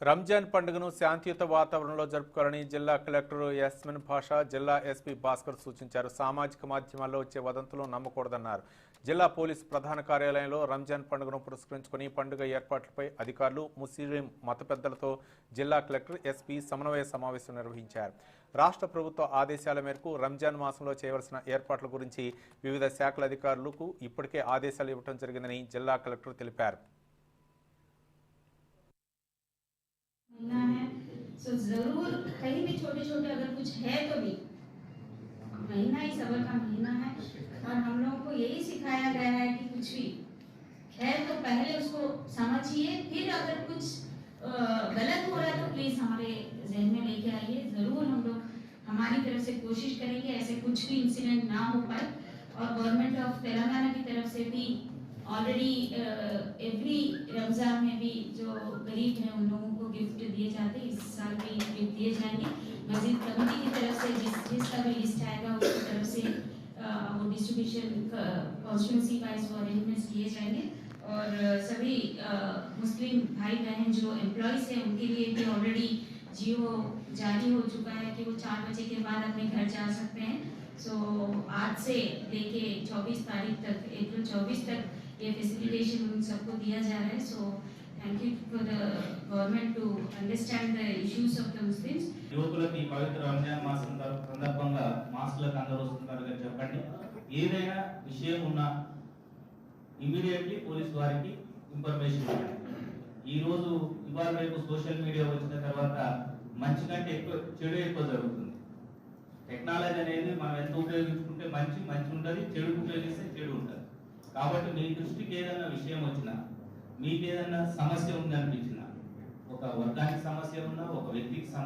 రంజాన్ పండుగను శాంతియుత వాతావరణంలో జరుపుకోవాలని జిల్లా కలెక్టర్ యాస్మిన్ భాషా, జిల్లా ఎస్పీ భాస్కర్ సూచించారు. సామాజిక మాధ్యమాల్లో వచ్చే వదంతులు నమ్మకూడదన్నారు. జిల్లా పోలీసు ప్రధాన కార్యాలయంలో రంజాన్ పండుగను పురస్కరించుకుని పండుగ ఏర్పాట్లపై అధికారులు, ముస్లిం మత పెద్దలతో జిల్లా కలెక్టర్, ఎస్పీ సమన్వయ సమావేశం నిర్వహించారు. రాష్ట్ర ప్రభుత్వ ఆదేశాల మేరకు రంజాన్ మాసంలో చేయవలసిన ఏర్పాట్ల గురించి వివిధ శాఖల అధికారులకు ఇప్పటికే ఆదేశాలు ఇవ్వడం జరిగిందని జిల్లా కలెక్టర్ తెలిపారు. महीना है सो जरूर कहीं भी छोटे छोटे अगर कुछ है तो भी महीना ही सबर का महीना है और हम लोगों को यही सिखाया गया है कि कुछ भी है तो पहले उसको समझिए, फिर अगर कुछ गलत हो रहा है तो प्लीज हमारे जहन में लेके आइए। जरूर हम लोग हमारी तरफ से कोशिश करेंगे ऐसे कुछ भी इंसिडेंट ना हो पाए। और गवर्नमेंट ऑफ तेलंगाना की तरफ से भी ऑलरेडी एवरी रमजान में भी जो गरीब हैं उन लोगों को गिफ्ट दिए जाते हैं। इस साल भी गिफ्ट दिए जाएंगे। मस्जिद कमेटी की तरफ से जिसका भी लिस्ट आएगा उसकी तरफ से वो डिस्ट्रीब्यूशन कॉन्स्टिट्यूंसी वाइज वो अरेंजमेंट्स किए जाएंगे। और सभी मुस्लिम भाई बहन जो एम्प्लॉयज हैं उनके लिए भी ऑलरेडी जियो जारी हो चुका है कि वो 4 बजे के बाद अपने घर जा सकते हैं। सो आज से लेके 24 तारीख तक, अप्रैल 24 तक ये फैसिलिटेशन उन सबको दिया जा रहा है। So thank you for the government to understand the issues of the Muslims. యువకులకి పవిత్ర రంజాన్ మాసం సందర్భంగా మాస్కులకు అందరూ వస్తున్నారుగా చెప్పండి. ఏదైనా విషయం ఉన్నా ఇమీడియట్లీ పోలీస్ వారికి ఇన్ఫర్మేషన్ ఇవ్వండి. ఈ రోజు ఇవాళ రేపు సోషల్ మీడియా వచ్చిన తర్వాత మంచి కంటే ఎక్కువ చెడు ఎక్కువ జరుగుతుంది. టెక్నాలజీ అనేది మనం ఎంత ఉపయోగించుకుంటే మంచి ఉంటుంది, చెడు ఉపయోగిస్తే చెడు ఉంటుంది. కాబట్టి మీ దృష్టికి ఏదైనా విషయం వచ్చినా, మీకు ఏదైనా సమస్య ఉందనిపించినా, ఒక వర్గానికి సమస్య ఉన్నా, ఒక వ్యక్తికి సమస్య